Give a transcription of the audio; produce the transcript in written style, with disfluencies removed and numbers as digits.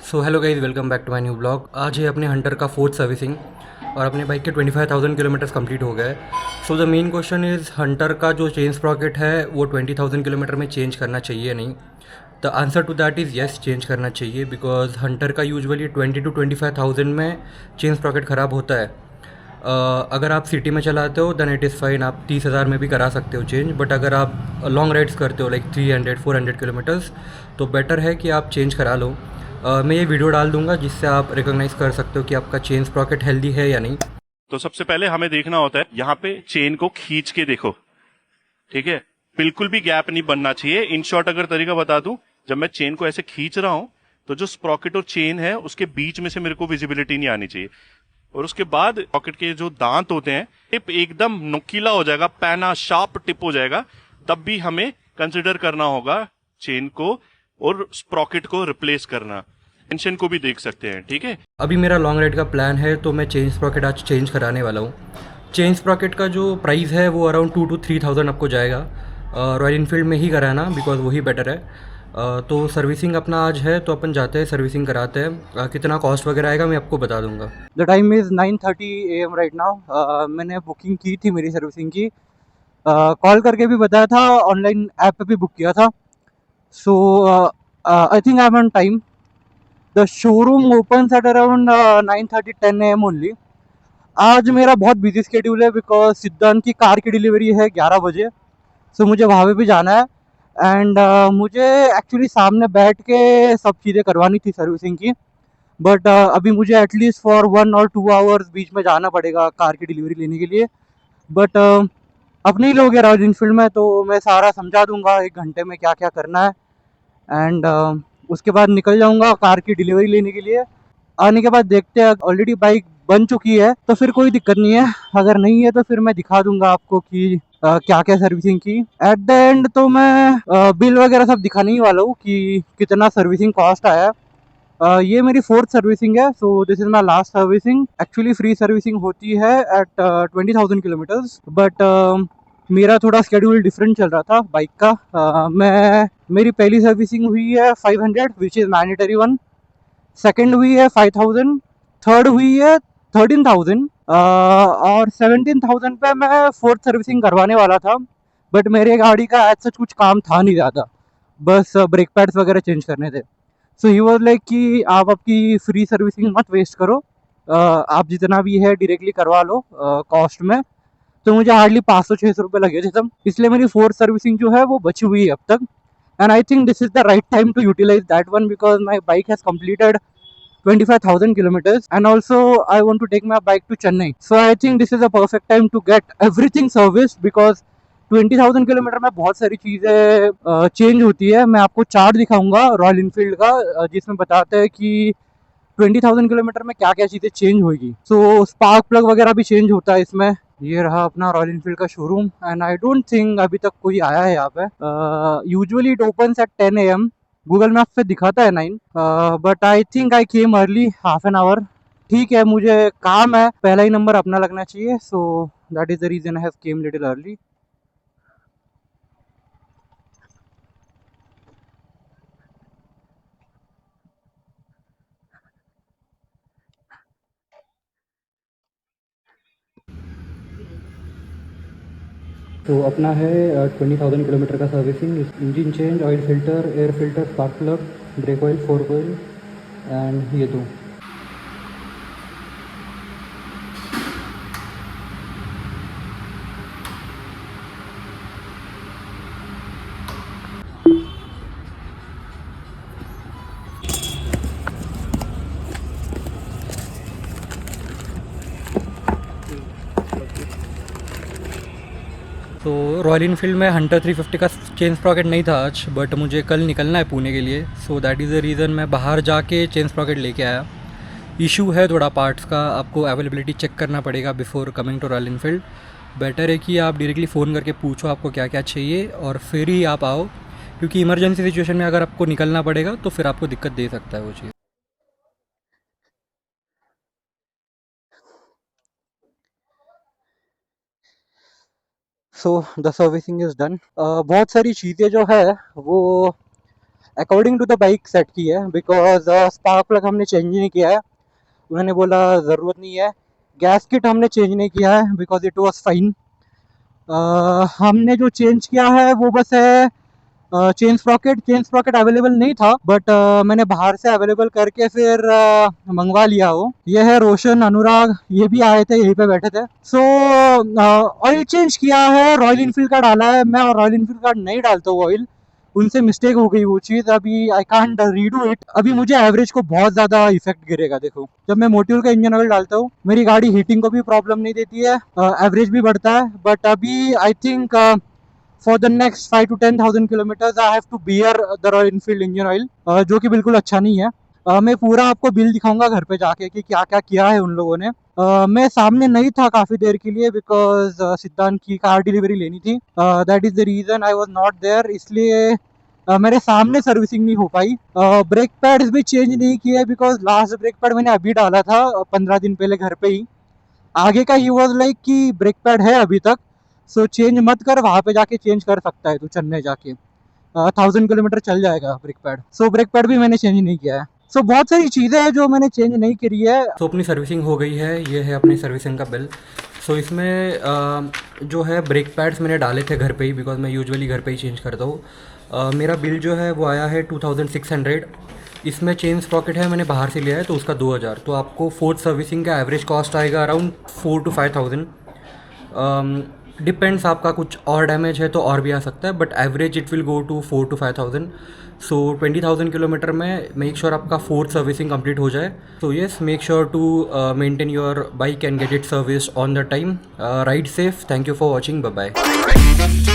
So hello guys, welcome back to my new blog. आज है अपने हंटर का फोर्थ सर्विसिंग और अपने बाइक के 25,000 किलोमीटर्स कंप्लीट हो गए। So the main question is, Hunter का जो चेन स्प्रॉकेट है वो 20,000 किलोमीटर में चेंज करना चाहिए या नहीं। The answer to that is yes, change करना चाहिए, बिकॉज हंटर का यूजुअली 20 to 25,000 में चेन स्प्रॉकेट ख़राब होता है। अगर आप सिटी में चलाते हो देन इट इज़ फाइन, आप 30,000 में भी करा सकते हो चेंज। बट अगर आप लॉन्ग राइड्स करते हो लाइक 300-400 किलोमीटर्स, तो बेटर है कि आप चेंज करा लो। मैं ये वीडियो डाल दूंगा जिससे आप रिकॉग्नाइज कर सकते हो कि आपका चेन स्प्रॉकेट हेल्दी है या नहीं। तो सबसे पहले हमें देखना होता है, यहाँ पे चेन को खींच के देखो। ठीक है, बिल्कुल भी गैप नहीं बनना चाहिए। इन शॉर्ट अगर तरीका बता दूं, जब मैं चेन को ऐसे खींच रहा हूं तो जो स्प्रॉकेट और चेन है उसके बीच में से मेरे को विजिबिलिटी नहीं आनी चाहिए। और उसके बाद पॉकेट के जो दांत होते हैं, टिप एकदम नुकीला हो जाएगा, पैना शार्प टिप हो जाएगा, तब भी हमें कंसिडर करना होगा चेन को और स्प्रॉकेट को रिप्लेस करना। टेंशन को भी देख सकते हैं। ठीक है, अभी मेरा लॉन्ग राइड का प्लान है तो मैं चेन स्प्रॉकेट आज चेंज कराने वाला हूँ। चेन स्प्रॉकेट का जो प्राइस है वो अराउंड 2 to 3,000 आपको जाएगा। रॉयल इनफील्ड में ही कराना, बिकॉज वही बेटर है। तो सर्विसिंग अपना आज है तो अपन जाते हैं, सर्विसिंग कराते हैं। कितना कॉस्ट वगैरह आएगा मैं आपको बता दूंगा। The time is 9:30 AM right now. मैंने बुकिंग की थी मेरी सर्विसिंग की। कॉल करके भी बताया था, ऑनलाइन ऐप पे भी बुक किया था। So I think I am on time. The showroom opens at around 9:30 10 AM only. आज मेरा बहुत बिजी स्केड्यूल है बिकॉज सिद्धांत की कार की डिलीवरी है 11 बजे। सो मुझे वहाँ पे भी जाना है। एंड मुझे एक्चुअली सामने बैठ के सब चीज़ें करवानी थी सर्विसिंग की। बट अभी मुझे एटलीस्ट फॉर 1 or 2 आवर्स बीच में जाना पड़ेगा कार की डिलीवरी लेने के लिए। बट अपने ही लोग हैं रॉयल इनफील्ड में, तो मैं सारा समझा दूंगा 1 घंटे में क्या क्या करना है। एंड उसके बाद निकल जाऊंगा कार की डिलीवरी लेने के लिए। आने के बाद देखते हैं, ऑलरेडी बाइक बन चुकी है तो फिर कोई दिक्कत नहीं है। अगर नहीं है तो फिर मैं दिखा दूंगा आपको कि क्या क्या सर्विसिंग की। एट द एंड तो मैं बिल वगैरह सब दिखाने ही वाला हूँ कि कितना सर्विसिंग कॉस्ट आया। ये मेरी फोर्थ सर्विसिंग है, so this is my last servicing. Actually free servicing होती है एट 20,000 किलोमीटर्स, बट मेरा थोड़ा स्केड्यूल डिफरेंट चल रहा था बाइक का। मेरी पहली सर्विसिंग हुई है 500 which is mandatory one. Second हुई है 5,000। थर्ड हुई है 13,000। और 17,000 पे मैं फोर्थ सर्विसिंग करवाने वाला था। बट मेरे गाड़ी का ऐसा कुछ काम था नहीं ज़्यादा, बस ब्रेक पैड्स वगैरह चेंज करने थे। सो ही वॉज लाइक कि आप आपकी फ्री सर्विसिंग मत वेस्ट करो, आप जितना भी है डायरेक्टली करवा लो कॉस्ट में। तो मुझे हार्डली 500-600 रुपये लगे थे तब, इसलिए मेरी फोर्थ सर्विसिंग जो है वो बची हुई है अब तक। And I think this is the right time to utilise that one because my bike has completed 25,000 kilometers and also I want to take my bike to Chennai. So I think this is a perfect time to get everything serviced because 20,000 kilometre में बहुत सारी चीज़ें change होती है। मैं आपको chart दिखाऊंगा royal Enfield का, जिसमें बताते हैं कि 20,000 किलोमीटर में क्या क्या चीज़ें चेंज होगी। सो स्पार्क प्लग वगैरह भी चेंज होता है इसमें। ये रहा अपना रॉयल इनफील्ड का showroom and I don't think अभी तक कोई आया है यहाँ पे। Usually it opens eight 10 AM। Google map पे दिखाता है 9, but I think I came early half an hour. ठीक है, मुझे काम है, पहला ही नंबर अपना लगना चाहिए, so that is the reason I have came little early. तो अपना है 20,000 किलोमीटर का servicing. Engine change, oil filter, air filter, spark plug, brake oil, fork oil and ये दो। तो रॉयल इनफील्ड में हंटर 350 का चेन स्प्रॉकेट नहीं था आज, बट मुझे कल निकलना है पुणे के लिए, so that is the reason मैं बाहर जाके चेन स्प्रॉकेट लेके आया। इशू है थोड़ा पार्ट्स का, आपको अवेलेबिलिटी चेक करना पड़ेगा before coming to Royal Enfield. Better है कि आप डायरेक्टली फ़ोन करके पूछो आपको क्या क्या चाहिए और फिर ही आप आओ, क्योंकि इमरजेंसी सिचुएशन में अगर आपको निकलना पड़ेगा तो फिर आपको दिक्कत दे सकता है वो चीज़। So the servicing is done. बहुत सारी चीज़ें जो है वो according to the bike set की है, बिकॉज स्पार्क प्लग हमने चेंज नहीं किया है, उन्होंने बोला ज़रूरत नहीं है। गैस किट हमने चेंज नहीं किया है बिकॉज इट वाज फाइन। हमने जो चेंज किया है वो बस है चेन स्प्रॉकेट अवेलेबल नहीं था, बट मैंने बाहर से अवेलेबल करके फिर मंगवा लिया वो। ये है रोशन, अनुराग, ये भी आए थे, यहीं पे बैठे थे। सो ऑयल चेंज किया है, रॉयल इनफील्ड का डाला है। मैं रॉयल इनफील्ड का नहीं डालता हूँ ऑयल, उनसे मिस्टेक हो गई वो चीज़। अभी आई कांट रीडू इट। अभी मुझे एवरेज को बहुत ज़्यादा इफेक्ट गिरेगा। देखो, जब मैं मोटिव का इंजन ऑयल डालता हूँ, मेरी गाड़ी हीटिंग को भी प्रॉब्लम नहीं देती है, एवरेज भी बढ़ता है। बट अभी I think for the next 5 to 10,000 kilometres I have to bear the Royal Enfield engine oil, जो कि बिल्कुल अच्छा नहीं है। मैं पूरा आपको बिल दिखाऊंगा घर पे जाके कि क्या क्या किया है उन लोगों ने। मैं सामने नहीं था काफ़ी देर के लिए, बिकॉज सिद्धांत की कार डिलीवरी लेनी थी। That is the reason I was not there, इसलिए मेरे सामने सर्विसिंग नहीं हो पाई। ब्रेक पैड्स भी चेंज नहीं किए, बिकॉज लास्ट ब्रेक पैड मैंने अभी डाला था 15 दिन पहले घर पे ही। आगे का ही वॉज लाइक कि ब्रेक पैड है अभी तक, सो चेंज मत कर, वहाँ पे जाके चेंज कर सकता है तू चेन्नई जाके। 1000 किलोमीटर चल जाएगा brake pad. So brake pad भी मैंने चेंज नहीं किया है। सो बहुत सारी चीज़ें हैं जो मैंने चेंज नहीं करी है। तो अपनी सर्विसिंग हो गई है, ये है अपनी सर्विसिंग का बिल। सो इसमें जो है ब्रेक पैड्स मैंने डाले थे घर पे ही, बिकॉज मैं यूजुअली घर पे ही चेंज करता हूँ। मेरा बिल जो है वो आया है 2600। इसमें चेन स्प्रॉकेट है, मैंने बाहर से लिया है, तो उसका 2000। तो आपको फोर्थ सर्विसिंग का एवरेज कॉस्ट आएगा अराउंड 4 to 5,000। डिपेंड्स, आपका कुछ और डैमेज है तो और भी आ सकता है, but average it will go to 4 to 5,000। So 20,000 kilometre में मेक श्योर आपका फोर्थ सर्विसिंग कंप्लीट हो जाए। So yes, make sure to maintain your bike and get it serviced on the time. Ride safe. Thank you for watching. Bye bye.